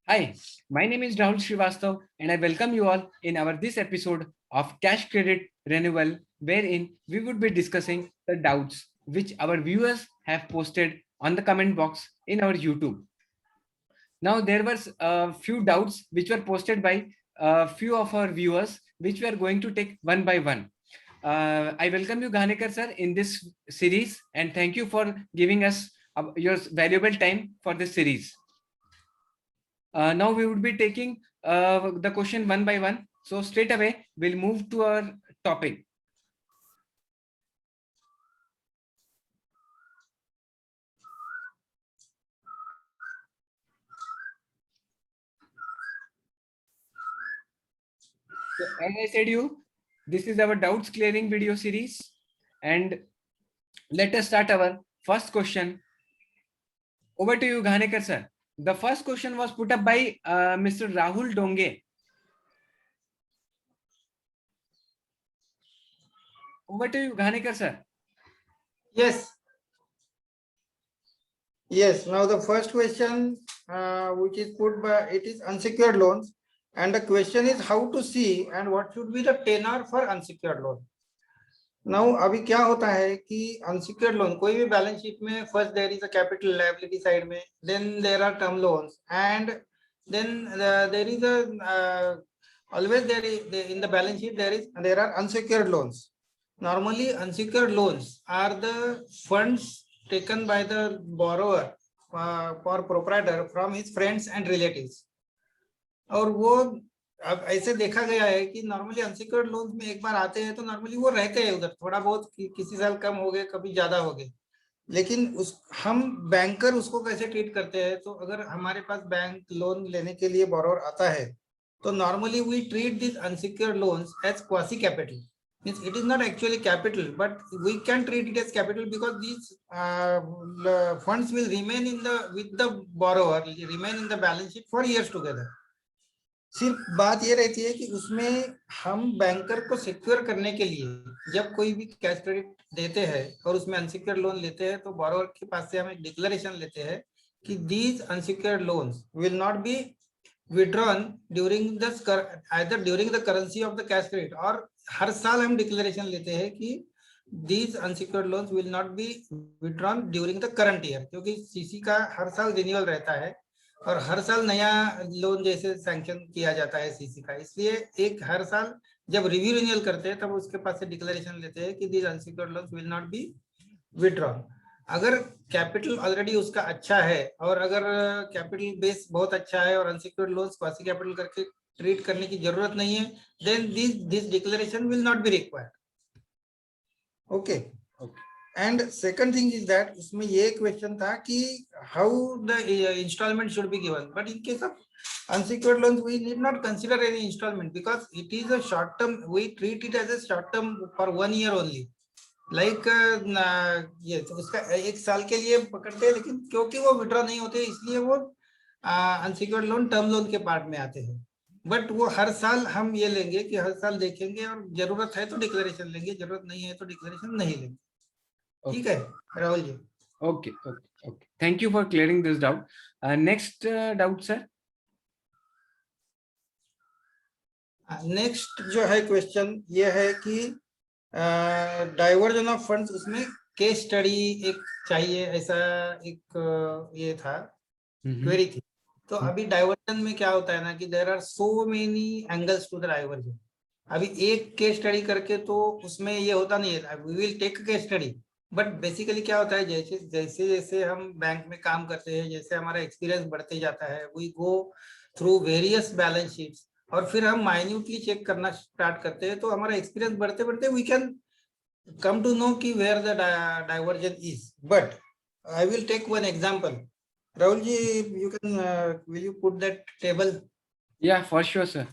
Hi, my name is Rahul Srivastav and I welcome you all in our this episode of Cash Credit Renewal, wherein we would be discussing the doubts which our viewers have posted on the comment box in our YouTube. Now there was a few doubts which were posted by a few of our viewers, which we are going to take one by one. I welcome you, Ghanekar sir, in this series, and thank you for giving us your valuable time for this series. Now we would be taking the question one by one. So straight away, we'll move to our topic. So as I said this is our doubts clearing video series. And let us start our first question. Over to you, Ghanekar sir. The first question was put up by Mr. Rahul Donge. Over to you, Ghanekar sir. Yes. Yes. Now the first question, which is put by, it is unsecured loans, and the question is how to see and what should be the tenor for unsecured loan. Now अभी क्या होता है कि unsecured loan कोई भी balance sheet में first there is a capital liability side में, then there are term loans, and then there is a always there is in the balance sheet there are unsecured loans. Normally unsecured loans are the funds taken by the borrower for proprietor from his friends and relatives. और वो अब ऐसे देखा गया है कि normally unsecured loans में एक बार आते हैं तो नॉर्मली वो रहते हैं उधर, थोड़ा बहुत किसी साल कम हो गए, कभी ज्यादा हो गए, लेकिन हम बैंकर उसको कैसे ट्रीट करते हैं, तो अगर हमारे पास बैंक लोन लेने के लिए बोरोवर आता है तो normally we treat this unsecured loans as quasi capital. Means it is not actually capital, but we can treat it as capital because these funds will remain with the borrower, remain in the balance sheet for years together. सिर्फ बात ये रहती है कि उसमें हम banker को secure करने के लिए जब कोई भी कैश क्रेडिट देते हैं और उसमें अनसिक्योर्ड लोन लेते हैं तो बोरोवर के पास से हम एक डिक्लेरेशन लेते हैं कि these unsecured loans will not be withdrawn during either during the currency of the cash credit, और हर साल हम डिक्लेरेशन लेते हैं कि these unsecured loans will not be withdrawn during the current year, क्योंकि सीसी का हर साल रिन्यूअल रहता है और हर साल नया लोन जैसे सैंक्शन किया जाता है सीसी का, इसलिए एक हर साल जब रिव्यू रिन्यूअल करते हैं तब उसके पास से डिक्लेरेशन लेते हैं कि these unsecured loans will not be withdrawn. अगर कैपिटल ऑलरेडी उसका अच्छा है और अगर कैपिटल बेस बहुत अच्छा है और अनसिक्योर्ड लोन्स क्वासी कैपिटल करके ट्रीट करने की जरूरत नहीं है, then this declaration will not be required. Okay. And second thing is that उसमें ये क्वेश्चन था कि how the instalment should be given, but in case of unsecured loans we need not consider any installment because it is a short term, we treat it as a short term for 1 year only, like ये तो उसका एक साल के लिए पकड़ते हैं, लेकिन क्योंकि वो विड्रॉ नहीं होते इसलिए वो अनसिक्योर्ड लोन टर्म लोन के पार्ट में आते हैं, बट वो हर साल हम ये लेंगे कि हर साल देखेंगे और जरूरत है तो डिक्लेरेशन लेंगे, जरूरत नहीं है तो डिक्लेरेशन नहीं लेंगे. ठीक है राहुल जी. Okay. Thank you for clearing this doubt. Next doubt, sir. Next जो है क्वेश्चन ये है कि डाइवर्जन ऑफ फंड्स, उसमें केस स्टडी एक चाहिए, ऐसा एक ये था क्वेरी थी. तो अभी डाइवर्जन में क्या होता है ना कि there are so many angles to the diversion. अभी एक केस स्टडी करके तो उसमें ये होता नहीं है, we will take case study, but basically क्या होता है जैसे जैसे जैसे हम बैंक में काम करते हैं, जैसे हमारा एक्सपीरियंस बढ़ते जाता है, we go through various balance sheets और फिर हम माइन्यूटली चेक करना स्टार्ट करते हैं, तो हमारा एक्सपीरियंस बढ़ते बढ़ते we can come to know ki where the diversion is. But I will take one example. Rahul ji, you can will you put that table? Yeah, for sure, sir.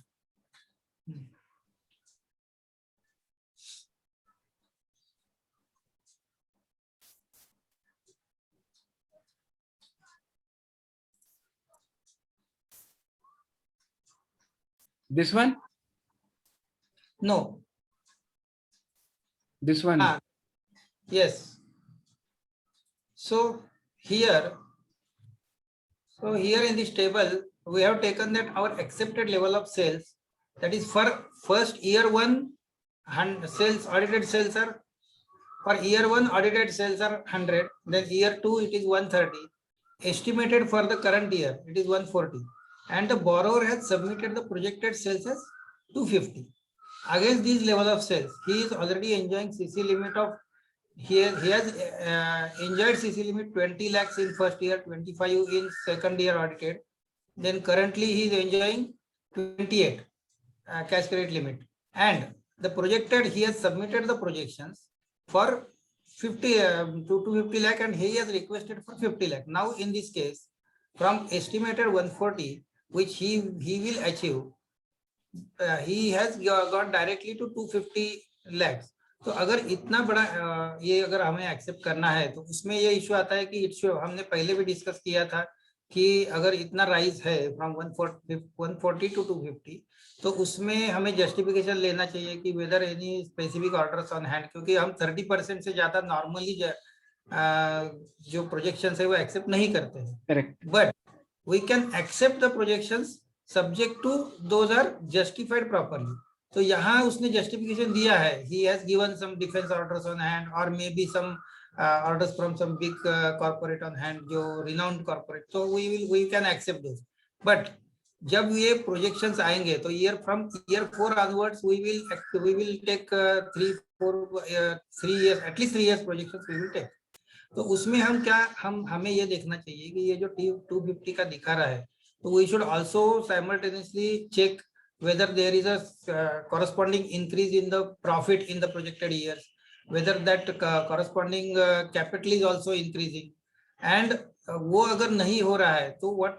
This one? No. This one? Yes. So here in this table we have taken that our accepted level of sales, that is for first year one, sales, audited sales are, for year one audited sales are 100, then year two it is 130, estimated for the current year it is 140, and the borrower has submitted the projected sales as 250. Against these level of sales, he is already enjoying CC limit of, he has enjoyed CC limit 20 lakhs in first year, 25 in second year audited. Then currently he is enjoying 28 cash credit limit, and the projected, he has submitted the projections for 50 to 250 lakh, and he has requested for 50 lakh. Now in this case, from estimated 140 which he will achieve, he has gone directly to 250 lakhs. तो अगर इतना बड़ा ये अगर हमें accept करना है तो उसमें ये इशू आता है कि इशू हमने पहले भी डिस्कस किया था कि अगर इतना राइज है फ्रॉम 140 टू 250, तो उसमें हमें जस्टिफिकेशन लेना चाहिए कि whether any specific orders on hand, क्योंकि हम 30% से ज्यादा नॉर्मली जो प्रोजेक्शन है वो एक्सेप्ट नहीं करते हैं. Correct. But we can accept the projections subject to those are justified properly. तो यहाँ उसने जस्टिफिकेशन दिया है, he has given some defense orders on hand or maybe some orders from some big corporate on hand, जो renowned corporate, so we can accept those. But जब ये projections आएंगे तो from year 4 onwards we will take 3 years, at least 3 years projections we will take. तो उसमें हम क्या, हमें ये देखना चाहिए कि ये जो 250 का दिखा रहा है, तो we should also simultaneously check whether there is a corresponding increase in the profit in the projected years, whether that corresponding capital is also increasing, and वो अगर नहीं हो रहा है तो what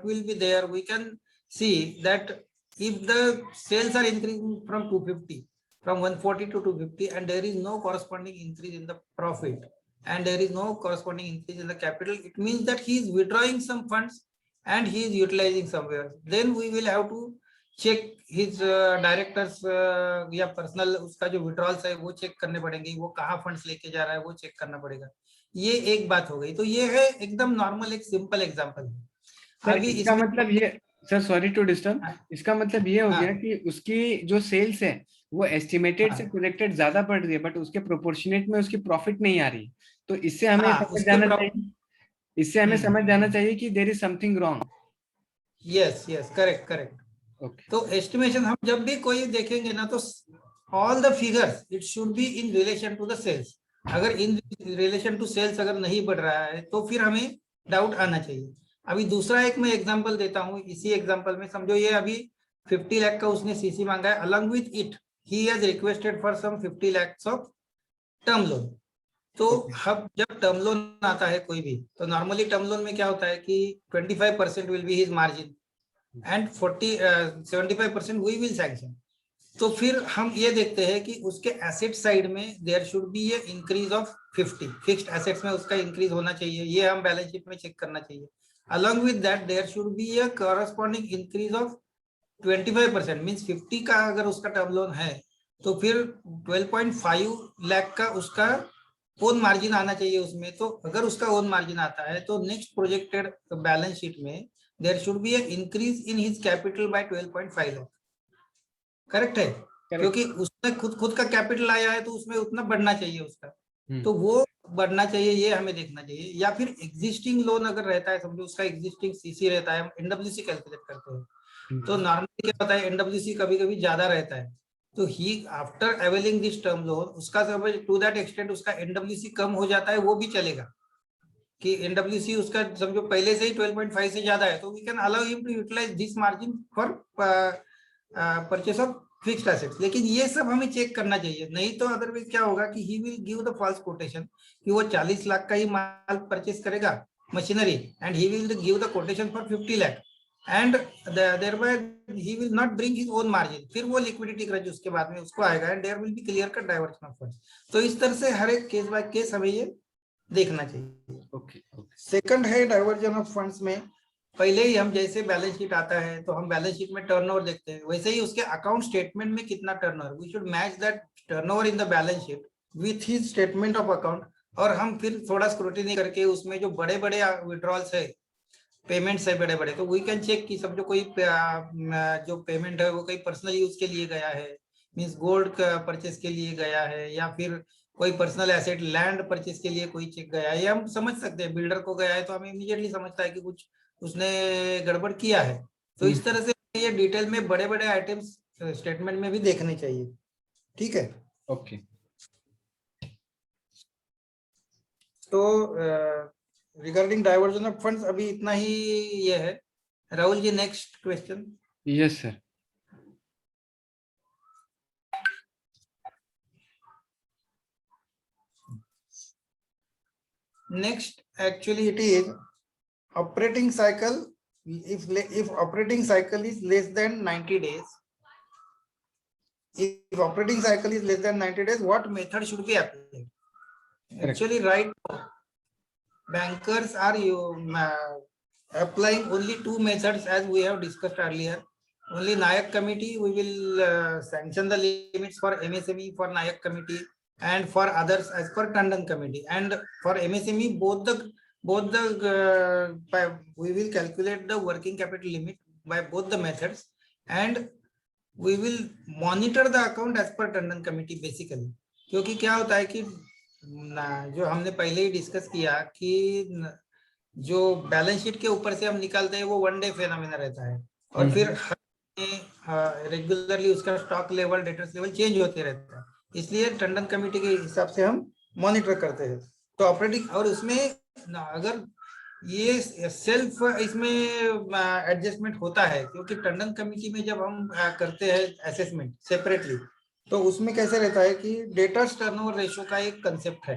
will be there, we can see that if the sales are increasing from 250, from 140 to 250, and there is no corresponding increase in the profit and there is no corresponding increase in the capital, it means that he is withdrawing some funds and he is utilizing somewhere. Then we will have to check his directors या personal उसका जो withdrawals है वो check करने पड़ेंगे, वो कहाँ funds लेके जा रहा है वो चेक करना पड़ेगा. ये एक बात हो गई. तो ये है एकदम नॉर्मल एक सिंपल एग्जांपल है. अभी इसका मतलब ये, सर सॉरी टू डिस्टर्ब, इसका मतलब ये हो गया कि उसकी जो सेल्स है वो एस्टिमेटेड से प्रोजेक्टेड ज्यादा बढ़ रही है, बट उसके प्रोपोर्शनेट में उसकी प्रॉफिट नहीं आ रही. तो इससे हमें समझ जाना चाहिए, इससे हमें समझ जाना चाहिए कि there is something wrong. Yes yes, correct correct. तो एस्टिमेशन हम जब भी कोई देखेंगे ना तो all the figures it should be in relation to the sales. अगर इन रिलेशन टू सेल्स अगर नहीं बढ़ रहा है तो फिर हमें डाउट आना चाहिए. अभी दूसरा एक मैं एग्जांपल देता हूं. इसी एग्जांपल में समझो ये अभी 50 लाख का उसने सीसी मांगा है, along with it he has requested for some 50 lakh of term loan. तो अब जब टर्म लोन आता है कोई भी, तो नॉर्मली टर्म लोन में क्या होता है कि 25% will be his margin and 75% we will sanction. तो फिर हम ये देखते हैं कि उसके एसेट साइड में there should be a increase of 50, fixed assets में उसका इंक्रीज होना चाहिए, ये हम बैलेंस शीट में चेक करना चाहिए. Along with that there should be a corresponding increase of 25%, means 50 का अगर उसका टर्म लोन है तो फिर 12.5 लाख का उसका ओन मार्जिन आना चाहिए उसमें. तो अगर उसका ओन मार्जिन आता है तो नेक्स्ट प्रोजेक्टेड बैलेंस शीट में there should be an increase in his capital by 12.5 lakh. Correct है? क्योंकि उसने खुद का कैपिटल आया है तो उसमें उतना बढ़ना चाहिए उसका. तो वो बढ़ना चाहिए, ये हमें देखना चाहिए. या फिर एग्जिस्टिंग लोन अगर रहता है, समझो उसका एग्जिस्टिंग सीसी रहता है, हम एनडब्ल्यूसी कैलकुलेट करते हैं, तो नॉर्मली क्या होता है एनडब्ल्यूसी कभी कभी ज्यादा रहता है. तो ही after availing this term loan उसका सब टू दैट एक्सटेंट उसका एनडब्ल्यूसी कम हो जाता है, वो भी चलेगा कि एनडब्ल्यूसी उसका समझो पहले से ही 12.5 से ज्यादा है, तो we can allow him to utilise this margin for purchase of fixed assets. लेकिन ये सब हमें चेक करना चाहिए, नहीं तो अदरवाइज क्या होगा कि he will give the false quotation कि वो 40 लाख का ही माल परचेस करेगा machinery, and he will give the quotation for 50 lakh, and thereby he will not bring his own margin. फिर वो लिक्विडिटी क्रंच उसके बाद में उसको आएगा, and there will be clear cut diversion of funds. तो इस तरह से हर एक केस बाय केस हमें ये देखना चाहिए. ओके. सेकंड है डाइवर्जन ऑफ फंड्स में, पहले ही हम जैसे बैलेंस शीट आता है तो हम बैलेंस शीट में टर्नओवर देखते हैं, वैसे ही उसके अकाउंट स्टेटमेंट में कितना turnover, we should match that turnover in the balance sheet with his statement of account. और हम फिर थोड़ा स्क्रूटिनी करके उसमें जो बड़े बड़े विड्रॉल्स है पेमेंट है बड़े बड़े, तो वी कैन चेक कि सब जो कोई जो पेमेंट है वो कोई पर्सनल यूज के लिए गया है, मीन्स गोल्ड परचेस के लिए गया है, या फिर कोई पर्सनल एसेट लैंड परचेस के लिए कोई चेक गया है, ये हम समझ सकते हैं। बिल्डर को गया है तो हमें इमीडिएटली समझता है कि कुछ उसने गड़बड़ किया है। तो इस तरह से ये डिटेल में बड़े बड़े आइटम्स स्टेटमेंट में भी देखने चाहिए। ठीक है, ओके। तो रिगार्डिंग डाइवर्जन ऑफ फंड्स अभी इतना ही ये है। Rahul ji, next question. Yes sir. Next, actually, it is operating cycle. If operating cycle is less than 90 days, if operating cycle is less than 90 days, what method should be applied? Actually, right now, bankers are applying only two methods as we have discussed earlier. Only Nayak committee, we will sanction the limits for MSME for Nayak committee, and for others as per Tandon committee. And for MSME, both the we will calculate the working capital limit by both the methods, and we will monitor the account as per Tandon committee basically. क्योंकि क्या होता है कि जो हमने पहले ही discuss किया कि जो बैलेंस शीट के ऊपर से हम निकालते हैं वो वन डे फेनोमेना रहता है, और फिर रेगुलरली उसका stock level, debtors level change होते रहता है, इसलिए टंडन कमेटी के हिसाब से हम मॉनिटर करते हैं। तो ऑपरेटिंग, और उसमें अगर ये सेल्फ इसमें एडजस्टमेंट होता है, क्योंकि टंडन कमेटी में जब हम करते हैं असेसमेंट सेपरेटली, तो उसमें कैसे रहता है कि डेटर्स टर्नओवर रेशियो का एक कंसेप्ट है।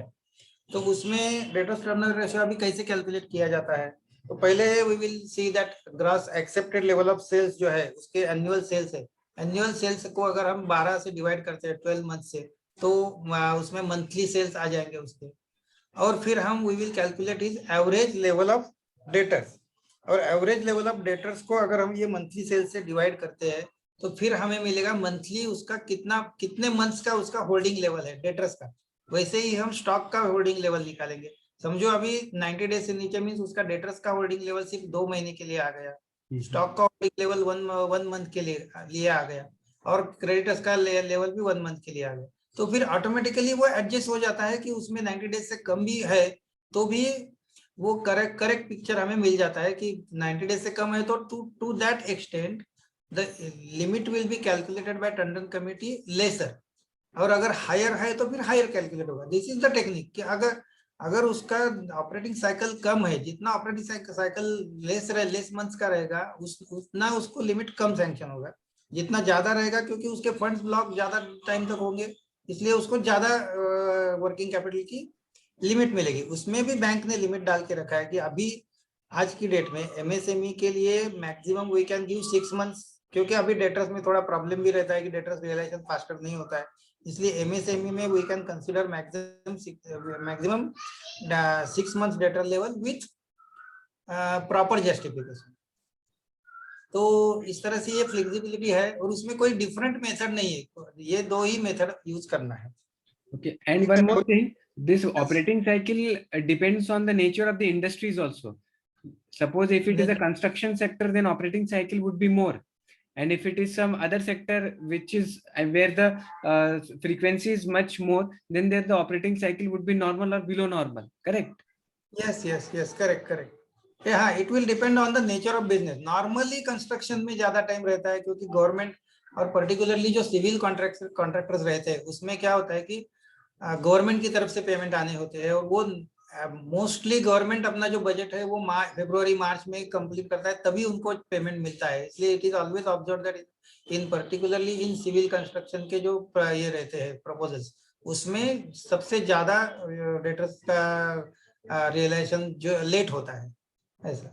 तो उसमें डेटर्स टर्नओवर रेशियो अभी कैसे कैलकुलेट किया जाता है, तो पहले we will see that gross accepted level of sales जो है उसके एनुअल सेल्स है। एनुअल सेल्स को अगर हम 12 से डिवाइड करते हैं 12 मंथ से, तो उसमें मंथली सेल्स आ जाएंगे उसके। और फिर हम we will calculate is average level of debtors, और एवरेज लेवल ऑफ डेटर्स को अगर हम ये मंथली सेल्स से डिवाइड करते हैं तो फिर हमें मिलेगा मंथली उसका कितने मंथ्स का उसका होल्डिंग लेवल है डेटर्स का। वैसे ही हम स्टॉक का होल्डिंग लेवल निकालेंगे। समझो अभी 90 डेज से नीचे मीन्स उसका डेटर्स का होल्डिंग लेवल सिर्फ 2 महीने के लिए आ गया, स्टॉक का होल्डिंग लेवल वन मंथ के लिए आ गया, और क्रेडिटर्स का लेवल भी 1 मंथ के लिए आ गया। तो फिर ऑटोमेटिकली वो एडजस्ट हो जाता है कि उसमें 90 डेज से कम भी है तो भी वो करेक्ट पिक्चर हमें मिल जाता है कि 90 डेज से कम है तो to that extent the limit will be calculated by Tandon committee lesser, और अगर हायर है तो फिर हायर कैलकुलेट होगा। दिस इज द टेक्निक कि अगर उसका ऑपरेटिंग साइकिल कम है, जितना ऑपरेटिंग साइकिल लेस मंथ्स का रहेगा उतना उसको लिमिट कम सैंक्शन होगा। जितना ज्यादा रहेगा क्योंकि उसके फंड्स ब्लॉक ज्यादा टाइम तक होंगे, इसलिए उसको ज्यादा वर्किंग कैपिटल की लिमिट मिलेगी। उसमें भी बैंक ने लिमिट डाल के रखा है कि अभी आज की डेट में एमएसएमई के लिए maximum we can give 6 months, क्योंकि अभी डेटर्स में थोड़ा प्रॉब्लम भी रहता है कि डेटर्स रियलाइजेशन फास्टर नहीं होता है, इसलिए एमएसएमई में we can consider maximum 6 months debtor level with proper justification. तो इस तरह से ये फ्लेक्सिबिलिटी है, और उसमें कोई डिफरेंट मेथड नहीं है, ये दो ही मेथड यूज करना है। Okay, and one more thing, this operating cycle depends on the nature of the industries also. Suppose if it is a construction sector, then operating cycle would be more, and if it is some other sector which is where the frequency is much more, then there the operating cycle would be normal or below normal. Correct? Yes, correct. हाँ, it will depend on the nature of business. Normally construction में ज्यादा time रहता है, क्योंकि government और particularly जो civil contractors रहते हैं उसमें क्या होता है कि गवर्नमेंट की तरफ से पेमेंट आने होते हैं, और वो मोस्टली गवर्नमेंट अपना जो बजट है वो फरवरी मार्च में कंप्लीट करता है, तभी उनको पेमेंट मिलता है। इसलिए it is always observe that in particularly in civil construction के जो ये रहते हैं प्रपोजल्स, उसमें सबसे ज्यादा डेटर्स का रियलाइजेशन जो लेट होता है ऐसा।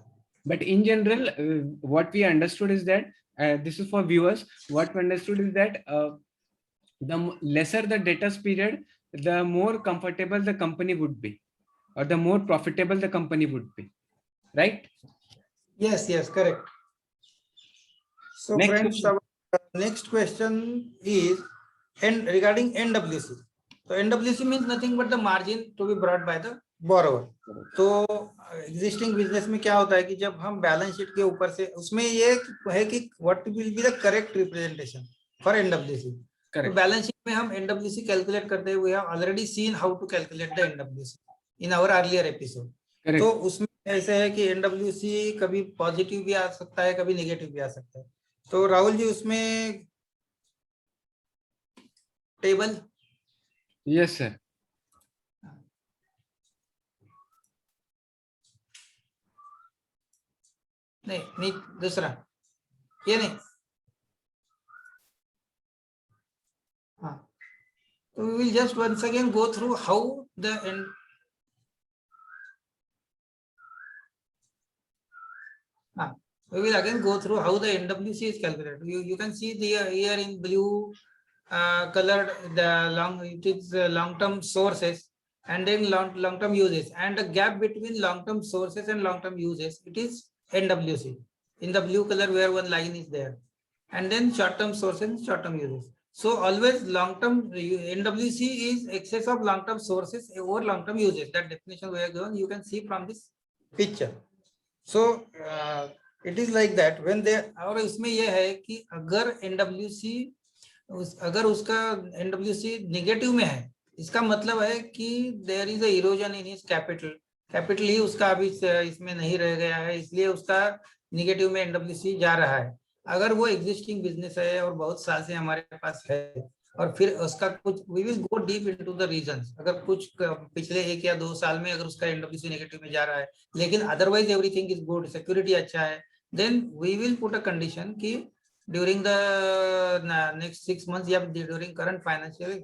But in general, what we understood is that this is for viewers. What we understood is that the lesser the debtors period, the more comfortable the company would be, or the more profitable the company would be, right? Yes, correct. So Next friends, question. our next question is regarding NWC. So NWC means nothing but the margin to be brought by the बरोबर। तो existing business में क्या होता है कि जब हम balance sheet के ऊपर से, उसमें ये है कि what will be the correct representation for NWC. तो बैलेंस शीट में हम एनडब्ल्यूसी कैलकुलेट करते हुए have already seen how to calculate the NWC in our earlier episode. तो उसमें ऐसे है कि एनडब्ल्यूसी कभी पॉजिटिव भी आ सकता है, कभी नेगेटिव भी आ सकता है। तो राहुल जी उसमें टेबल। Yes sir. नहीं, दूसरा ये नहीं। हाँ, तो we will just once again go through how the we will again go through how the NWC is calculated. You can see the here in blue colored it is long-term sources and then long-term uses, and the gap between long-term sources and long-term uses, it is NWC in the blue color where one line is there, and then short-term sources and short-term uses. So always long-term NWC is excess of long-term sources over long-term uses. That definition we are given, you can see from this picture. So it is like that when they, और इसमें यह है कि अगर NWC अगर उसका NWC negative में है, इसका मतलब है कि there is a erosion in his capital ही उसका अभी इसमें नहीं रह गया है, इसलिए उसका नेगेटिव में NWC जा रहा है। अगर वो एग्जिस्टिंग बिजनेस है और बहुत साल से हमारे पास है और फिर उसका कुछ we will go deep into the reasons, अगर कुछ पिछले 1 या 2 साल में अगर उसका NWC नेगेटिव में जा रहा है लेकिन otherwise everything is good, security अच्छा है, then we will put a condition कि during the next 6 months या during current financial it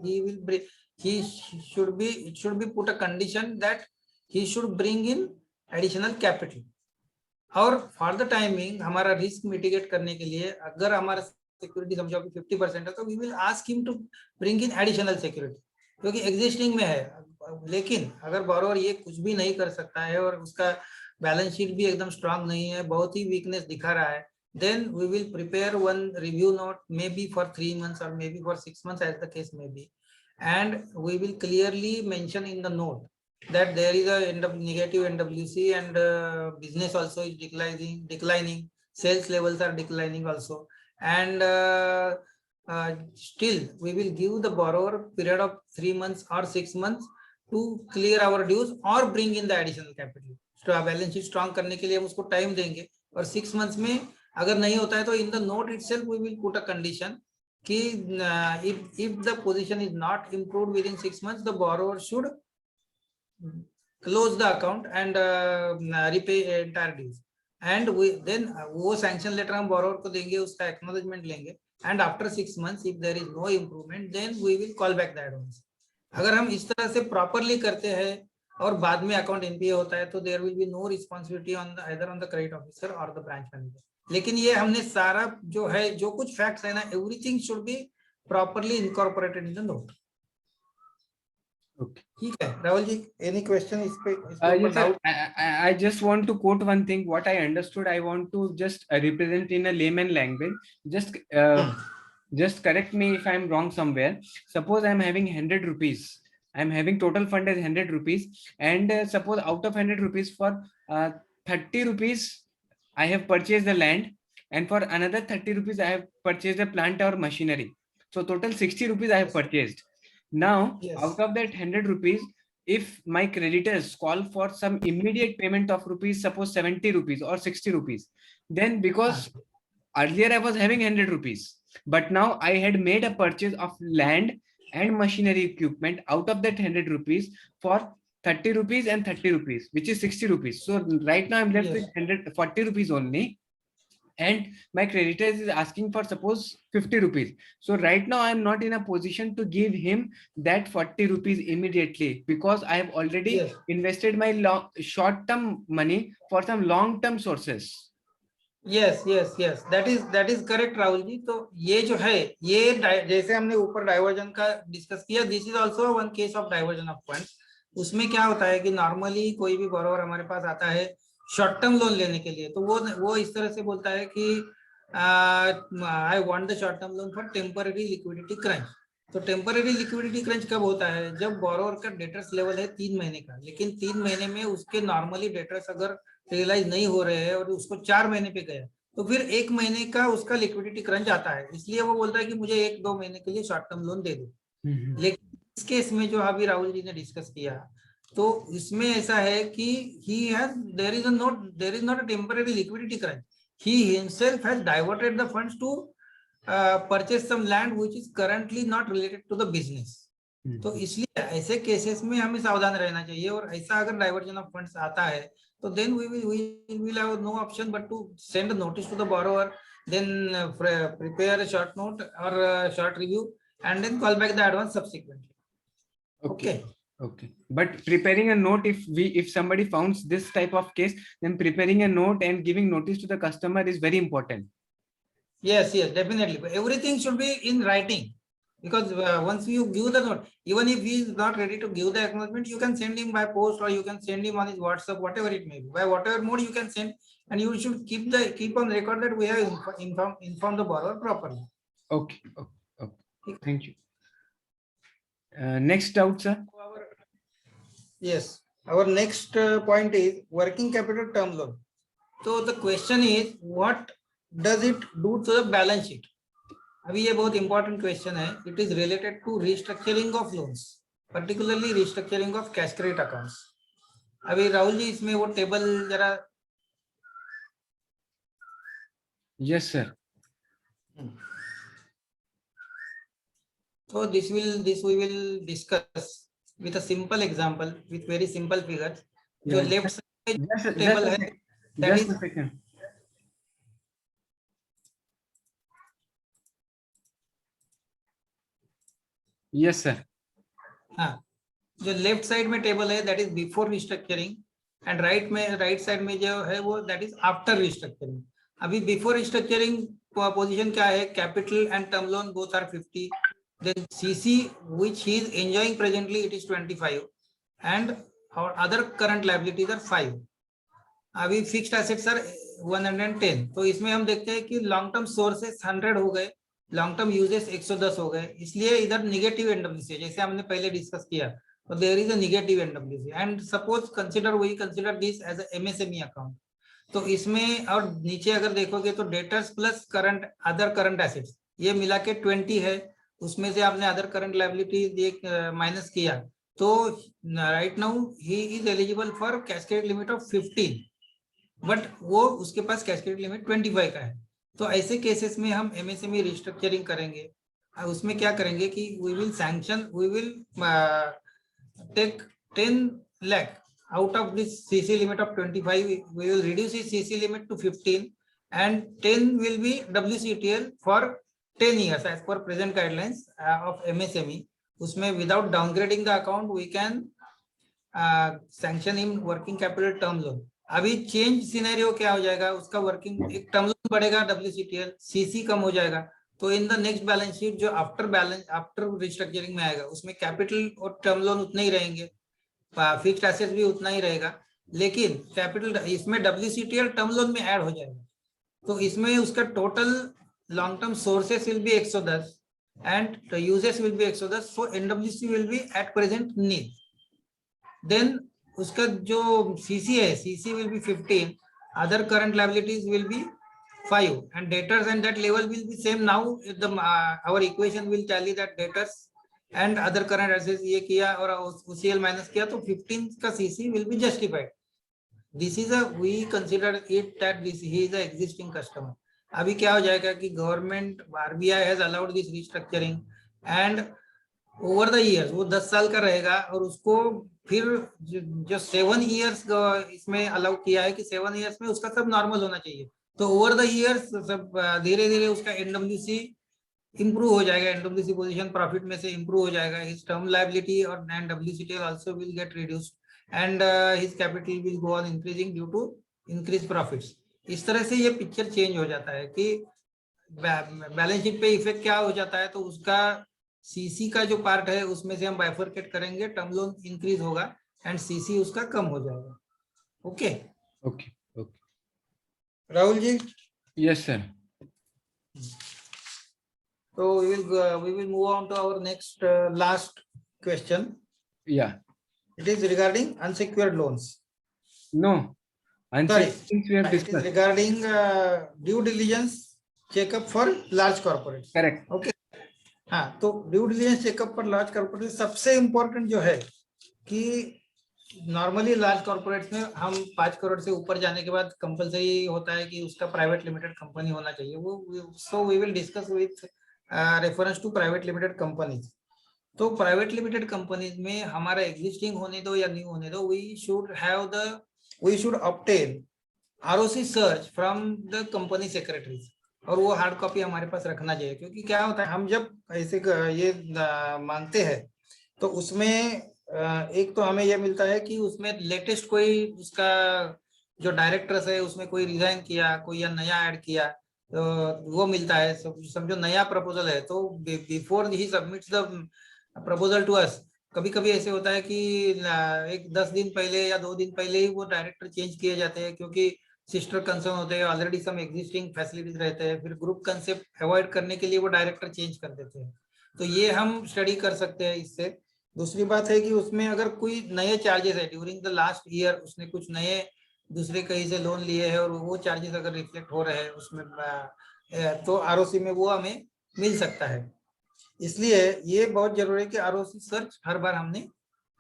should be put a condition that he should bring in additional capital। और for the timing हमारा risk mitigate करने के लिए अगर हमारा security समझो कि 50% है तो we will ask him to bring in additional security, क्योंकि एग्जिस्टिंग में है। लेकिन अगर बोरोवर ये कुछ भी नहीं कर सकता है और उसका बैलेंस शीट भी एकदम स्ट्रांग नहीं है, बहुत ही वीकनेस दिखा रहा है, then we will prepare one review note maybe for 3 months or maybe for 6 months as the case may be, and we will clearly mention in the note that there is a negative NWC and business also is declining, sales levels are declining also, and still we will give the borrower period of 3 months or 6 months to clear our dues or bring in the additional capital। तो balance sheet strong करने के लिए हम उसको time देंगे, और 6 months में अगर नहीं होता है तो in the note itself we will put a condition कि if the position is not improved within 6 months the borrower should close the account and repay entire dues, and we then वो sanction letter हम borrower को देंगे, उसका acknowledgement लेंगे, and after 6 months if there is no improvement then we will call back the advance। अगर हम इस तरह से properly करते हैं और बाद में अकाउंट NPA होता है तो there will be no responsibility on the either on the credit officer or the branch manager। लेकिन ये हमने सारा जो है, जो कुछ फैक्ट्स है ना, everything should be properly incorporated in the note. ठीक है राहुल जी, एनी क्वेश्चन इस पे? Yes, sir. I just want to quote one thing. What I understood, I want to just represent in a layman language. Just correct me if I'm wrong somewhere. Suppose I'm having 100 rupees. I'm having total fund as 100 rupees, and suppose out of 100 rupees for 30 rupees I have purchased the land, and for another 30 rupees I have purchased a plant or machinery. So total 60 rupees I have purchased. Now, out of that 100 rupees, if my creditors call for some immediate payment of rupees, suppose 70 rupees or 60 rupees, then because earlier I was having 100 rupees, but now I had made a purchase of land and machinery equipment out of that 100 rupees for 30 rupees and 30 rupees, which is 60 rupees. So right now I'm left with 140 rupees only, and my creditors is asking for suppose 50 rupees. So right now I'm not in a position to give him that 40 rupees immediately, because I have already invested my short term money for some long term sources. yes, that is correct Rahul ji. तो ये जो है, ये जैसे हमने ऊपर diversion का discuss किया, this is also one case of diversion of funds. उसमें क्या होता है कि नॉर्मली कोई भी बोरोवर हमारे पास आता है शॉर्ट टर्म लोन लेने के लिए, तो वो इस तरह से बोलता है कि I want the short term loan for temporary liquidity crunch. तो टेम्पररी लिक्विडिटी क्रंच कब होता है? जब बोरोवर का डेटर्स लेवल है 3 महीने का, लेकिन 3 महीने में उसके नॉर्मली डेटर्स अगर रियलाइज नहीं हो रहे हैं और उसको 4 महीने पे गया, तो फिर 1 महीने का उसका लिक्विडिटी क्रंच आता है। इसलिए वो बोलता है कि मुझे 1-2 महीने के लिए शॉर्ट टर्म लोन दे दो। लेकिन इस केस में जो अभी राहुल जी ने डिस्कस किया, तो इसमें ऐसा है कि there is not a temporary liquidity crunch, he himself has diverted the funds to purchase some land which is currently not related to the business. तो इसलिए ऐसे केसेस में हमें सावधान रहना चाहिए, और ऐसा अगर डाइवर्जन ऑफ फंड्स आता है तो then we will have no option but to send a notice to the borrower, then prepare a short note or a short review and then call back the advance subsequently. Okay. Okay, but preparing a note, if somebody founds this type of case, then preparing a note and giving notice to the customer is very important. Yes, definitely. But everything should be in writing, because once you give the note, even if he is not ready to give the acknowledgement, you can send him by post or you can send him on his WhatsApp, whatever it may be. By whatever mode you can send, and you should keep on record that we have informed the borrower properly. Okay. Thank you. Next doubt, sir. Yes, our next point is working capital term loan. So the question is, what does it do to the balance sheet? अभी ये बहुत important question है. It is related to restructuring of loans, particularly restructuring of cash credit accounts. अभी राहुल जी इसमें वो table जरा. Yes sir. So this we will discuss with a simple example with very simple figures. जो left side table है, that is, yes sir. हाँ, जो left side में table है that is before restructuring, and right side में जो है वो दैट इज आफ्टर रिस्ट्रक्चरिंग. अभी बिफोर रिस्ट्रक्चरिंग पोजीशन क्या है? Capital and term loan both are 50, then CC which he is enjoying presently it is 25, and our other current liabilities are 5. अभी fixed assets are 110. तो इसमें हम देखते हैं कि लॉन्ग टर्म सोर्सेस 100 हो गए, लॉन्ग टर्म यूजेस 110 हो गए, इसलिए इधर निगेटिव एनडब्ल्यूसी है, जैसे हमने पहले डिस्कस किया. तो there is a negative NWC, and suppose consider this as a MSME account. तो इसमें और नीचे अगर देखोगे तो debtors plus current other current assets ये मिला के 20 है. उसमें से आपने अदर करंट लायबिलिटी माइनस किया, तो right now he is eligible for cash credit limit of 15, but वो उसके पास कैश क्रेडिट लिमिट 25 का है. तो ऐसे केसेस में हम एमएसएमई रिस्ट्रक्चरिंग करेंगे. उसमें क्या करेंगे कि we will take 10 lakh out of this CC limit of 25. We will reduce his CC limit to 15, and 10 will be WCTL for 10 years as per present guidelines of MSME. उसमें without downgrading the account we can sanction him working capital term loan. अभी change scenario क्या हो जाएगा? उसका working एक term loan बढ़ेगा, WCTL, CC कम हो जाएगा. तो in the next balance sheet जो आफ्टर रिस्ट्रक्चरिंग में आएगा उसमें कैपिटल और टर्म लोन उतने ही रहेंगे, फिक्स्ड एसेट्स भी उतना ही रहेगा, लेकिन कैपिटल इसमें WCTL टर्म लोन में ऐड हो जाएगा. तो इसमें उसका total long term sources will be 110 and uses will be 110. So NWC will be at present nil. Then उसका जो CC है, CC will be 15, other current liabilities will be 5, and debtors and that level will be same. Now the our equation will tell you that debtors and other current assets ये किया और OCL minus किया, तो 15 का CC will be justified. This is a we consider it that this he is a existing customer. अभी क्या हो जाएगा कि government RBI has allowed this restructuring and over the years वो 10 साल का रहेगा, और उसको फिर जो 7 years इसमें अलाउ किया है कि 7 years में उसका सब नॉर्मल होना चाहिए. तो ओवर द इयर्स सब धीरे धीरे उसका NWC इंप्रूव हो जाएगा, NWC पोजीशन प्रॉफिट में से इंप्रूव हो जाएगा. हिज टर्म लायबिलिटी और WCTL also will get reduced and his capital will go on increasing due to increase profits. इस तरह से ये पिक्चर चेंज हो जाता है कि बैलेंस शीट पे इफेक्ट क्या हो जाता है. तो उसका CC का जो पार्ट है उसमें से हम बाइफरकेट करेंगे, टर्म लोन इंक्रीज होगा एंड CC उसका कम हो जाएगा. Okay okay Rahul ji. Yes sir. So we will move on to our next last question. Yeah. It is regarding unsecured loans. No. Sorry, Unsecured things we have it is discussed. regarding due diligence checkup for large corporates. Correct. Okay. हाँ, तो due diligence checkup पर large corporate सबसे important जो है कि normally large corporates में हम 5 करोड़ से ऊपर जाने के बाद कंपलसरी होता है कि उसका प्राइवेट लिमिटेड कंपनी होना चाहिए वो. So we will discuss with reference to private limited companies. तो प्राइवेट लिमिटेड कंपनीज में हमारा एग्जिस्टिंग होने दो या न्यू होने दो, we should obtain ROC search from the company secretaries, और वो हार्ड कॉपी हमारे पास रखना चाहिए. क्योंकि क्या होता है, हम जब ऐसे ये मांगते हैं तो उसमें एक तो हमें यह मिलता है कि उसमें लेटेस्ट कोई उसका जो डायरेक्टर्स है उसमें कोई रिजाइन किया, कोई या नया ऐड किया, तो वो मिलता है. समझो नया प्रपोजल है तो before he submits the proposal to us, कभी कभी ऐसे होता है कि एक 10 दिन पहले या 2 दिन पहले ही वो डायरेक्टर चेंज किए जाते हैं, क्योंकि सिस्टर कंसर्न होते हैं, ऑलरेडी सम एग्जिस्टिंग फैसिलिटीज रहते हैं, फिर ग्रुप कंसेप्ट अवॉइड करने के लिए वो डायरेक्टर चेंज कर देते हैं. तो ये हम स्टडी कर सकते हैं इससे. दूसरी बात है कि उसमें अगर कोई नए चार्जेस है ड्यूरिंग द लास्ट ईयर, उसने कुछ नए दूसरे कहीं से लोन लिए हैं और वो चार्जेस अगर रिफ्लेक्ट हो रहे हैं उसमें, तो आरओसी में वो हमें मिल सकता है. इसलिए ये बहुत जरूरी है कि आरओसी सर्च हर बार हमने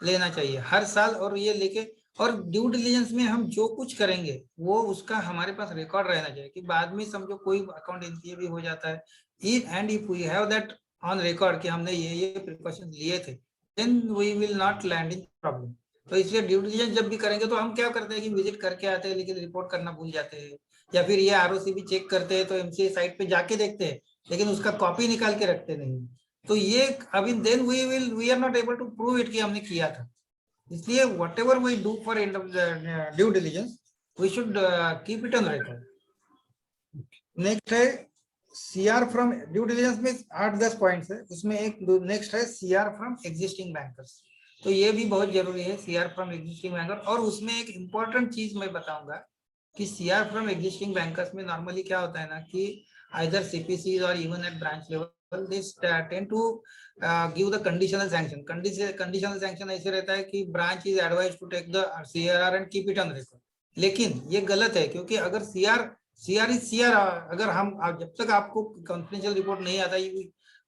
लेना चाहिए हर साल, और ये लेके, और ड्यू डिलिजेंस में हम जो कुछ करेंगे वो उसका हमारे पास रिकॉर्ड रहना चाहिए कि बाद में समझो कोई अकाउंट एनपीए भी हो जाता है, and if we have that on record कि हमने ये प्रिकॉशन लिए थे, then we will not land in problem. तो इसलिए ड्यू डिलिजेंस जब भी करेंगे तो हम क्या करते हैं कि विजिट करके आते हैं लेकिन रिपोर्ट करना भूल जाते हैं, या फिर ये आरओसी भी चेक करते हैं तो एमसीए साइट पे जाके देखते हैं लेकिन उसका कॉपी निकाल के रखते नहीं. तो ये अभी then we are not able to prove it कि हमने किया था. इसलिए whatever we do for end of due diligence we should keep it on record. Next है सीआर फ्रॉम ड्यू डिलिजेंस में 8-10 पॉइंट्स है, उसमें एक नेक्स्ट है सीआर फ्रॉम एग्जिस्टिंग बैंकर्स. तो ये भी बहुत जरूरी है सीआर फ्रॉम एग्जिस्टिंग बैंकर. और उसमें एक इम्पोर्टेंट चीज मैं बताऊंगा कि सीआर फ्रॉम एग्जिस्टिंग बैंकर्स में नॉर्मली क्या होता है ना कि either CPCs or even at branch level they tend to give the conditional sanction. Conditional sanction ऐसे रहता है कि branch is advised to take the CRR and keep it on record. लेकिन ये गलत है, क्योंकि अगर CR is CR, अगर हम जब तक आपको confidential report नहीं आता,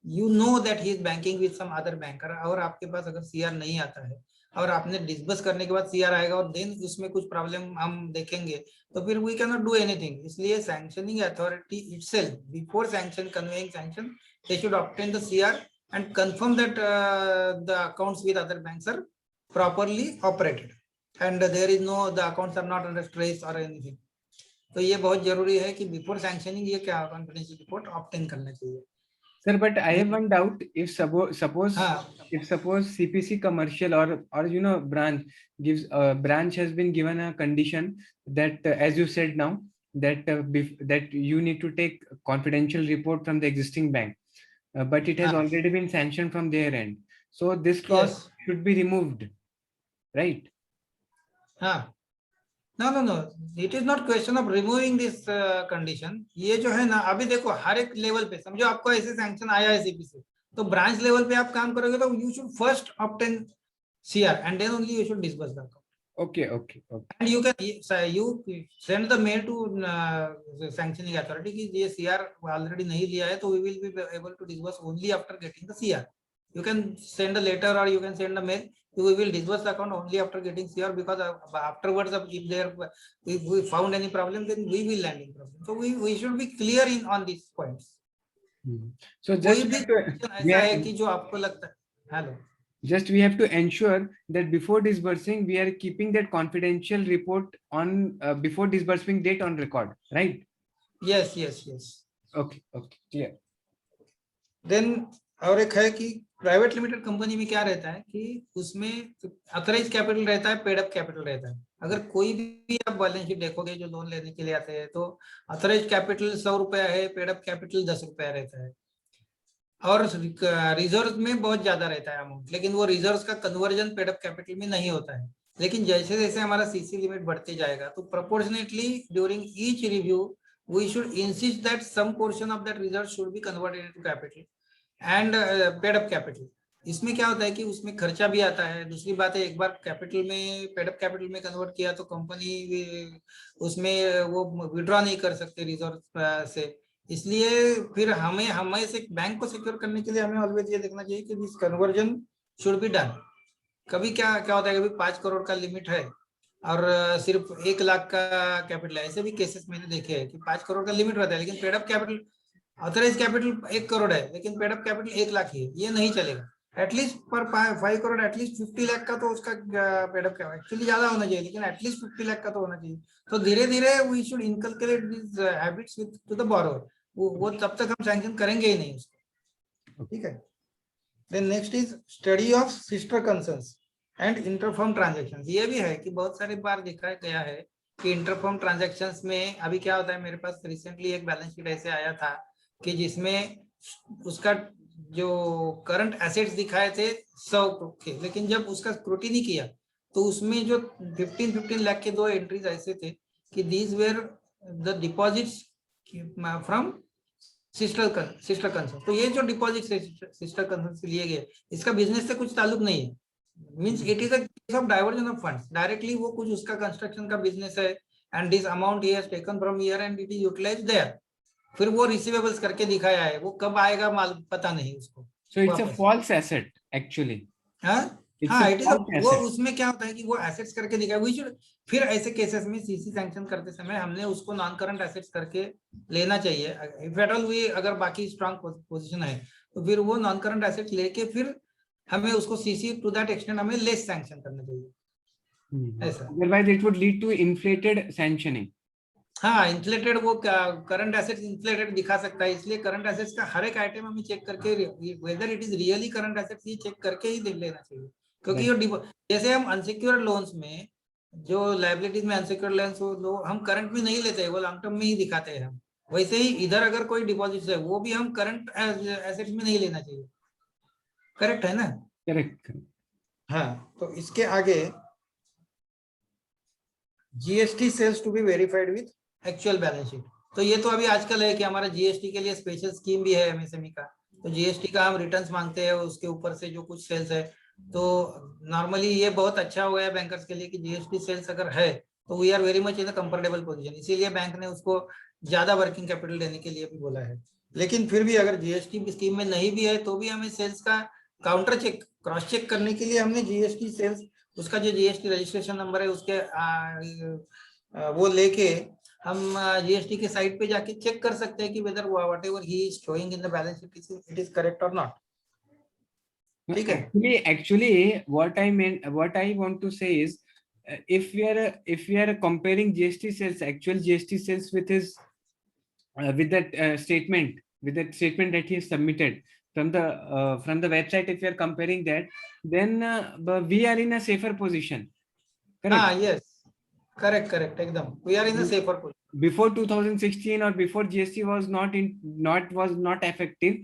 you know that he is banking with some other banker, और आपके पास अगर CR नहीं आता है और आपने डिस्बर्स करने के बाद सीआर आएगा और देन उसमें कुछ प्रॉब्लम हम देखेंगे तो फिर we can not do anything. इसलिए sanctioning authority itself before sanction conveying sanction they should obtain the CR and confirm that the accounts with other banks are properly operated and there is no, the accounts are not under stress और anything. तो ये बहुत जरूरी है कि before sanctioning ये क्या confidential report obtain करना चाहिए. Sir, but I have one doubt. If suppose CPC commercial or branch has been given a condition that as you said now that that you need to take confidential report from the existing bank, but it has already been sanctioned from their end. So this clause should be removed, right? No. It is not question of removing this condition. ये जो है ना, अभी देखो हर एक level पे समझो आपको ऐसे सैंक्शन आया है सीपीसी, तो ब्रांच लेवल पे आप काम करोगे तो you should first obtain CR and then only you should disburse the account. Okay. And you send the mail to sanctioning authority कि ये CR already नहीं लिया है, तो we will be able to disburse only after getting the CR. You can send a letter or you can send a mail. We will disburse the account only after getting CR, because afterwards if we found any problem then we will land in problem. So we should be clear on these points. So just we have to ensure that before disbursing we are keeping that confidential report on before disbursing date on record, right? Yes. Okay, clear. Then और एक है कि private limited company में क्या रहता है कि उसमें अथराइज कैपिटल रहता है, पेड अप कैपिटल रहता है. अगर कोई भी आप बैलेंस शीट देखोगे जो लोन लेने के लिए आते हैं तो अथराइज कैपिटल 100 रुपया है, पेड अप कैपिटल 10 रुपया रहता है, और रिजर्व में बहुत ज्यादा रहता है अमाउंट, लेकिन वो रिजर्व का कन्वर्जन पेड अप कैपिटल में नहीं होता है. लेकिन जैसे जैसे हमारा सीसी लिमिट बढ़ते जाएगा तो proportionately during each review we should insist that some portion of that reserve should be converted into capital. And paid up capital. इसमें क्या होता है कि उसमें खर्चा भी आता है। दूसरी बात है, एक बार कैपिटल में पेड अप कैपिटल में कन्वर्ट किया तो कंपनी उसमें वो विड्रॉ नहीं कर सकते रिजर्व से। इसलिए फिर हमें हमें से बैंक को सिक्योर करने के लिए हमें ऑलवेज ये देखना चाहिए कि this conversion should be done. कभी क्या क्या होता है, कभी 5 करोड़ का लिमिट है और सिर्फ 1 लाख का कैपिटल है। ऐसे भी केसेस मैंने देखे हैं कि 5 करोड़ का लिमिट रहता है लेकिन paid up capital, authorise capital 1 crore है लेकिन पेड अप कैपिटल 1 लाख ही है। ये नहीं चलेगा। एटलीस्ट पर 5 करोड़ एटलीस्ट 50 लाख का तो उसका पेड अप कैपिटल एक्चुअली ज्यादा होना चाहिए लेकिन एटलीस्ट 50 लाख का तो होना चाहिए। तो धीरे धीरे we should inculcate this habits with to the borrower. वो तब तक हम सैंक्शन करेंगे ही नहीं उसको। ठीक है। Then next is study of sister concerns and interfirm transactions. ये भी है कि बहुत सारी बार देखा गया है कि इंटरफर्म ट्रांजैक्शंस में अभी क्या होता है, मेरे पास रिसेंटली एक बैलेंस शीट ऐसे आया था कि जिसमें उसका जो करंट एसेट्स दिखाए थे 100 के, लेकिन जब उसका स्क्रूटिनी किया तो उसमें जो 15 लाख के 2 एंट्रीज ऐसे थे कि these where the deposits from sister concern. तो ये जो डिपॉजिट सिस्टर कंसर्न से लिए गए, इसका बिजनेस से कुछ ताल्लुक नहीं है। Means it is a case of diversion of funds. Directly वो कुछ उसका कंस्ट्रक्शन का बिजनेस है and this amount he has taken from here and it is utilised there. फिर वो रिसीवेबल्स करके दिखाया है, वो कब आएगा माल पता नहीं उसको। So it's a false asset actually. हाँ It's हाँ, a इट इज false वो asset. उसमें क्या होता है कि वो एसेट्स करके दिखाया। वी शुड फिर ऐसे केसेस में सीसी सैंक्शन करते समय हमने उसको नॉन करंट एसेट्स करके लेना चाहिए। इफ एट ऑल वी अगर बाकी स्ट्रांग पोजीशन है तो फिर वो नॉन करंट एसेट्स लेके फिर हमें उसको सीसी टू दैट एक्सटेंट हमें लेस सैंक्शन करना चाहिए। ऐसा Otherwise, it would lead to inflated sanctioning. हाँ, इन्फ्लेटेड वो करंट एसेट्स इन्फ्लेटेड दिखा सकता है। इसलिए करंट एसेट्स का हर एक आइटम हमें चेक करके whether it is really current assets ये चेक करके ही लेना चाहिए। क्योंकि जो जैसे हम अनसिक्योर्ड लोन्स में जो लायबिलिटीज में अनसिक्योर्ड लोन्स हम करंट में नहीं लेते हैं, वो लॉन्ग टर्म में ही दिखाते हैं हम। वैसे ही इधर अगर कोई डिपॉजिट है वो भी हम करंट एसेट्स में नहीं लेना चाहिए। करेक्ट है ना? Correct. हाँ, तो इसके आगे GST sales to be verified with actual balance sheet. तो ये तो अभी आजकल है कि हमारा जीएसटी के लिए स्पेशल स्कीम भी है एमएसएमई का। तो जीएसटी का हम रिटर्न्स मांगते हैं, उसके ऊपर से जो कुछ सेल्स है। तो नॉर्मली ये बहुत अच्छा हो गया बैंकर्स के लिए कि जीएसटी सेल्स अगर है तो we are very much in a comfortable position. इसीलिए बैंक ने उसको ज्यादा वर्किंग कैपिटल देने के लिए भी बोला है। लेकिन फिर भी अगर जीएसटी स्कीम में नहीं भी है तो भी हमें सेल्स का काउंटर चेक क्रॉस चेक करने के लिए हमने जीएसटी सेल्स उसका जो जीएसटी रजिस्ट्रेशन नंबर है उसके वो लेके हम जीएसटी के साइट पे जाके चेक कर सकते हैं कि whether whatever he is showing in the balance sheet it is correct और नॉट। ठीक है। Actually, what I want to say is, if we are comparing GST sales, actual GST sales with his with that statement that he has submitted from the website, if we are comparing that, then we are in a safer position. Correct? हाँ, yes, correct, एकदम we are in a safer position. Before 2016 or before GST was not effective,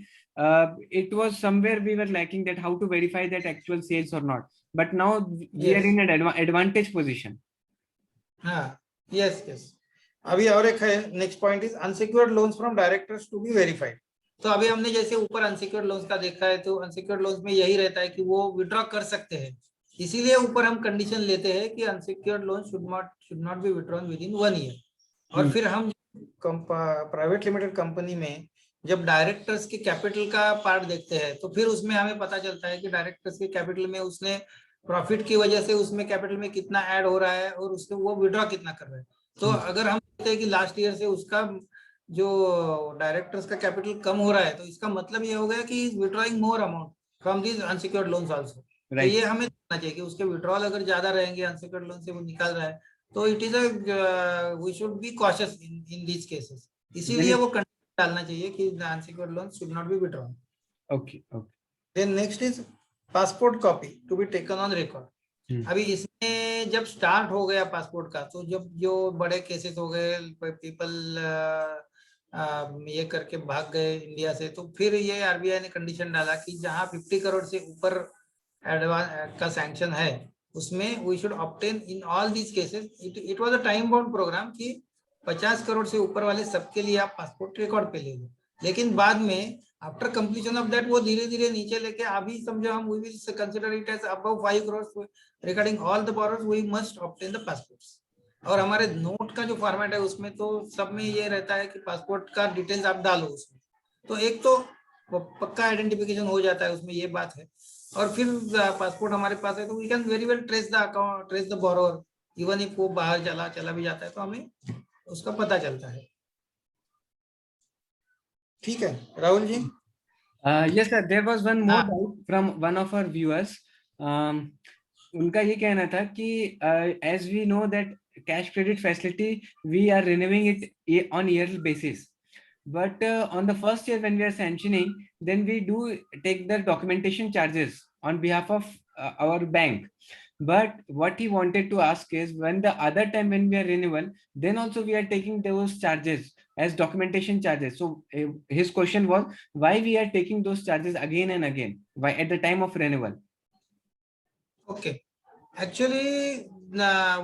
it was somewhere we were lacking that how to verify that actual sales or not. But now we are in an advantage position. हाँ, yes. अभी और एक है, next point is unsecured loans from directors to be verified. तो अभी हमने जैसे ऊपर अनसिक्योर्ड लोन्स का देखा है, तो अनसिक्योर्ड लोन्स में यही रहता है कि वो विड्रॉ कर सकते हैं। इसीलिए ऊपर हम कंडीशन लेते हैं कि unsecured loan should not be withdrawn with in 1 year. और फिर हम प्राइवेट लिमिटेड कंपनी में जब डायरेक्टर्स के कैपिटल का पार्ट देखते हैं तो फिर उसमें हमें पता चलता है कि डायरेक्टर्स के कैपिटल में उसने प्रॉफिट की वजह से उसमें कैपिटल में कितना ऐड हो रहा है और उससे वो विड्रॉ कितना कर रहा है। तो अगर हम कहते हैं कि लास्ट ईयर से उसका जो डायरेक्टर्स का कैपिटल कम हो रहा है तो इसका मतलब ये हो गया कि is withdrawing more amount from this unsecured loans also. तो ये हमें देखना चाहिए कि उसके विड्रॉल अगर ज्यादा रहेंगे अनसिक्योर्ड लोन से वो निकाल रहा है, तो it is we should be cautious in these cases. इसीलिए वो कंडीशन डालना चाहिए कि unsecured loan should not be withdrawn. Okay. Then next is passport copy to be taken on record. अभी इसमें जब स्टार्ट हो गया पासपोर्ट का, तो जब जो बड़े केसेस हो गए, पीपल ये करके भाग गए इंडिया से, तो फिर ये आरबीआई ने कंडीशन डाला कि जहां 50 करोड़ से ऊपर एडवांस का सैंक्शन है उसमें we should obtain in all these cases. It was a time bound programme कि 50 करोड़ से ऊपर वाले सबके लिए आप पासपोर्ट रिकॉर्ड पे ले लो। लेकिन बाद में आफ्टर कंप्लीशन ऑफ दैट वो धीरे धीरे नीचे लेके अभी समझो हम we will consider it as above 5 crores regarding all the borrowers we must obtain the passports. और हमारे नोट का जो फॉर्मेट है उसमें तो सब में ये रहता है कि पासपोर्ट का डिटेल्स आप डालो उसमें, तो एक तो पक्का आइडेंटिफिकेशन हो जाता है उसमें, ये बात है। और फिर पासपोर्ट हमारे पास है तो we can very well trace the account, trace the borrower, even if वो बाहर चला भी जाता है तो हमें उसका पता चलता है। ठीक है राहुल जी। Yes, sir. There was one more हाँ doubt from one of our viewers. उनका ये कहना था कि as we know that cash credit facility we are renewing it on yearly basis, but on the first year when we are sanctioning, then we do take the documentation charges on behalf of our bank. But what he wanted to ask is when the other time when we are renewal, then also we are taking those charges as documentation charges. So his question was why we are taking those charges again and again, why at the time of renewal? Okay, actually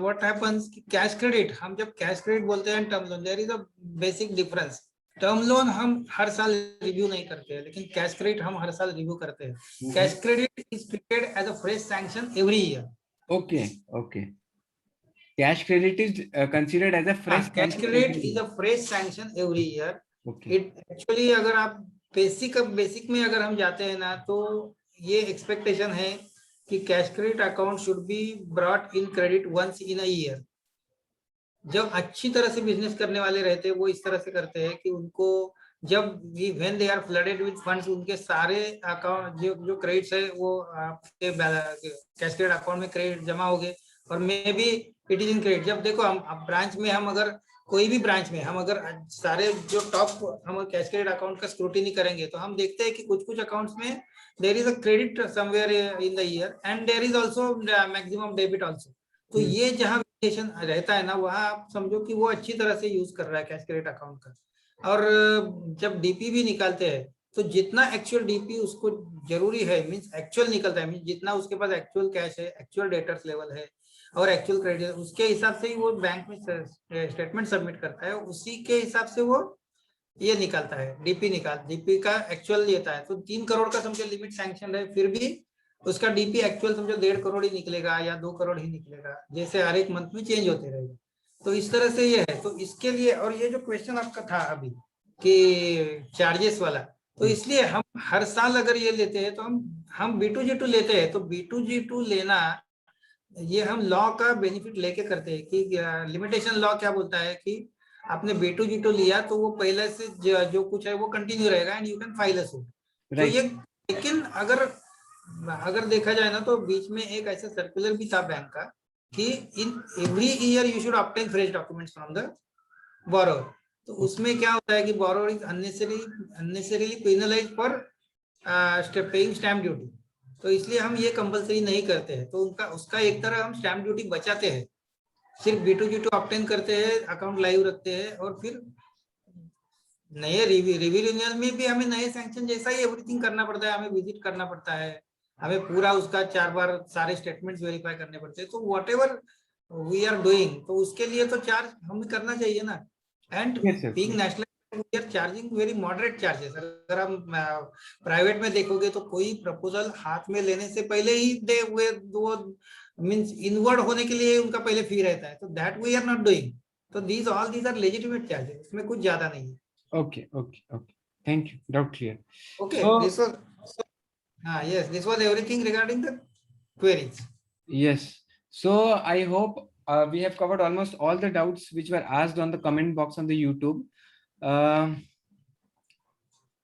what happens, cash credit, हम जब cash credit बोलते हैं term loan, there is a basic difference. Term loan हम हर साल review नहीं करते हैं, लेकिन कैश क्रेडिट हम हर साल रिव्यू करते हैं। Cash credit is treated as a fresh sanction every year. Okay, okay. Cash credit is considered as a fresh cash sanction credit every is year. A fresh sanction every year. Okay. It actually अगर आप basic में अगर हम जाते हैं ना, तो ये एक्सपेक्टेशन है कि cash credit account should be brought in credit once in a year. जब अच्छी तरह से बिजनेस करने वाले रहते हैं वो इस तरह से करते हैं कि उनको जब when they are flooded with funds, उनके सारे अकाउंट जो क्रेडिट्स है वो आपके कैश क्रेडिट अकाउंट में क्रेडिट जमा हो गए, और may be it is in credit. जब देखो हम ब्रांच में, हम अगर कोई भी ब्रांच में हम अगर सारे जो टॉप हम कैश क्रेडिट अकाउंट का स्क्रूटिनी करेंगे तो हम देखते हैं कि कुछ कुछ अकाउंट्स में there is a credit somewhere in the year and there is also maximum debit also. तो ये जहां रहता है ना, वहां आप समझो कि वो अच्छी तरह से यूज कर रहा है कैश क्रेडिट अकाउंट का। और जब डीपी भी निकालते हैं तो जितना एक्चुअल डीपी उसको जरूरी है, मींस एक्चुअल निकलता है, मींस जितना उसके पास एक्चुअल कैश है, एक्चुअल डेटर्स लेवल है और एक्चुअल क्रेडिट, उसके हिसाब से ही वो बैंक में स्टेटमेंट सबमिट करता है, उसी के हिसाब से वो ये निकालता है, डीपी का एक्चुअल लेता है। तो 3 करोड़ का समझो लिमिट सैंक्शन है, फिर भी उसका डीपी एक्चुअल समझो 1.5 करोड़ ही निकलेगा या 2 करोड़ ही निकलेगा, जैसे हर एक मंथ में चेंज होते रहेगा। तो इस तरह से ये है। तो इसके लिए, और ये जो क्वेश्चन आपका था अभी कि चार्जेस वाला, तो इसलिए हम हर साल अगर ये लेते हैं तो हम B2G2 लेते हैं, तो B2G2 लेना ये हम लॉ का बेनिफिट लेके करते हैं कि लिमिटेशन लॉ क्या बोलता है कि आपने B2G2 लिया तो वो पहले से जो कुछ है वो कंटिन्यू रहेगा and you can file a suit. तो ये, लेकिन अगर देखा जाए ना तो बीच में एक ऐसा सर्कुलर भी था बैंक का कि in every year you should obtain fresh documents from the borrower. तो उसमें क्या होता है कि borrower is unnecessarily penalise for paying stamp duty. तो इसलिए हम ये कंपलसरी नहीं करते हैं, तो उनका उसका एक तरह हम स्टैम्प ड्यूटी बचाते हैं, सिर्फ B2G2 ऑब्टेन करते हैं, अकाउंट लाइव रखते हैं, और फिर नए रिव्यू रिन्यूअल में भी हमें नए सैंक्शन जैसा ही एवरीथिंग करना पड़ता है, हमें विजिट करना पड़ता है, हमें पूरा उसका 4 बार सारे स्टेटमेंट्स वेरीफाई करने पड़ते हैं। तो whatever we are doing, तो उसके लिए तो चार्ज हमें करना चाहिए ना। And being national we are charging very moderate charges. अगर हम प्राइवेट में देखोगे तो कोई प्रपोजल हाथ में लेने से पहले ही दे हुए दो मींस इनवर्ड होने के लिए उनका पहले फी रहता है, तो that we are not doing. तो दीज आर लेजिटिमेट चार्जेस, इसमें कुछ ज्यादा नहीं है। Okay, okay, okay. Thank you. Doubt clear. Okay, So, this was yes, this was everything regarding the queries. yes. So I hope we have covered almost all the doubts which were asked on the comment box on the YouTube.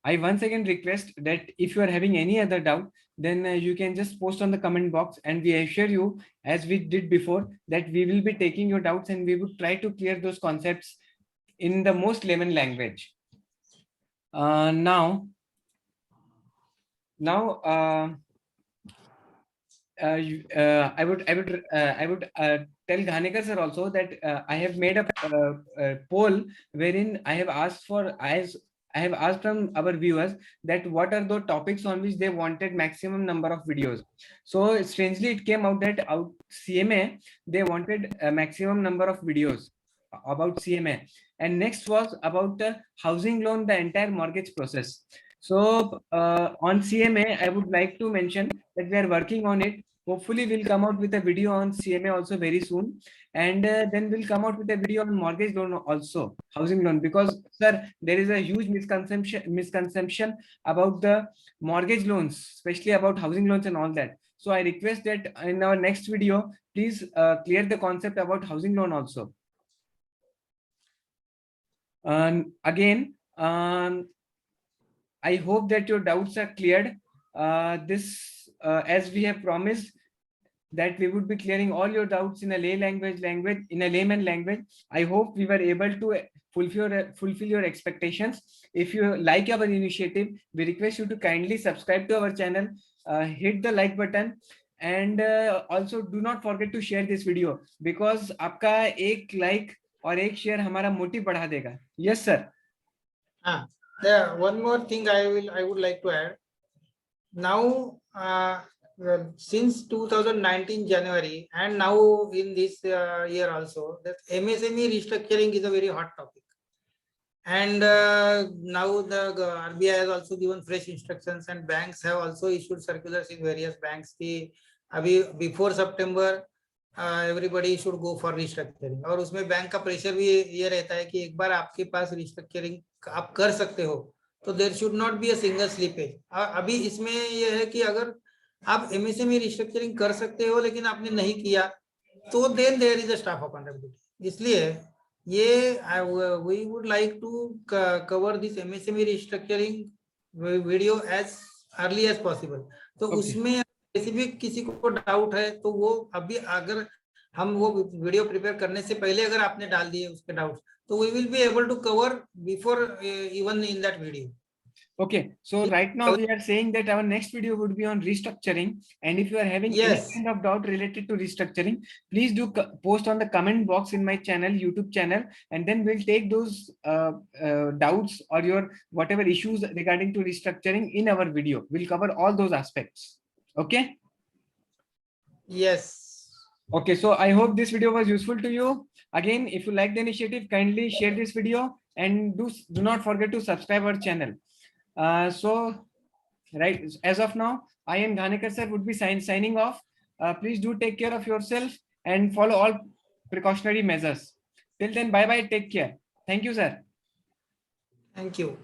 I once again request that if you are having any other doubt, then you can just post on the comment box, and we assure you, as we did before, that we will be taking your doubts and we would try to clear those concepts in the most layman language. Now, I would tell Ghanekar sir also that I have made a poll wherein I have asked from our viewers that what are the topics on which they wanted maximum number of videos. So strangely, it came out that CMA they wanted a maximum number of videos. about CMA, and next was about the housing loan, the entire mortgage process. So on CMA, I would like to mention that we are working on it. Hopefully, we'll come out with a video on CMA also very soon, and then we'll come out with a video on mortgage loan also, housing loan, because sir, there is a huge misconception about the mortgage loans, especially about housing loans and all that. So I request that in our next video, please clear the concept about housing loan also. Again, I hope that your doubts are cleared. As we have promised that we would be clearing all your doubts in a in a layman language. I hope we were able to fulfill your expectations. If you like our initiative, we request you to kindly subscribe to our channel, hit the like button, and also do not forget to share this video, because आपका एक like और एक share हमारा motive बढ़ा देगा. Yes sir. There one more thing I would like to add. Now, well, since 2019 January and now in this year also, that MSME restructuring is a very hot topic. And now the RBI has also given fresh instructions, and banks have also issued circulars in various banks. Before September, everybody should go for restructuring. और उसमें bank का pressure भी ये रहता है कि एक बार आपके पास रिस्ट्रक्चरिंग आप कर सकते हो तो there should not be a single slippage. अभी इसमें ये है कि अगर आप एमएसएमई रिस्ट्रक्चरिंग कर सकते हो लेकिन आपने नहीं किया तो then there is a staff accountability. इसलिए ये we would like to cover this MSME restructuring video as early as possible. तो उसमें स्पेसिफिक किसी को डाउट है तो वो अभी अगर हम वो वीडियो प्रिपेयर करने से पहले अगर आपने डाल दिए उसके डाउट तो we will be able to cover before even in that video. Okay, so right now we are saying that our next video would be on restructuring, and if you are having any kind of doubt related to restructuring, please do post on the comment box in my channel, YouTube channel, and then we'll take those doubts or your whatever issues regarding to restructuring in our video. We'll cover all those aspects. Okay? Yes. Okay, so I hope this video was useful to you. Again, if you like the initiative, kindly share this video and do not forget to subscribe our channel. So, right, as of now, I am Ghanekar sir would be signing off. Please do take care of yourself and follow all precautionary measures. Till then, bye bye. Take care. Thank you, sir. Thank you.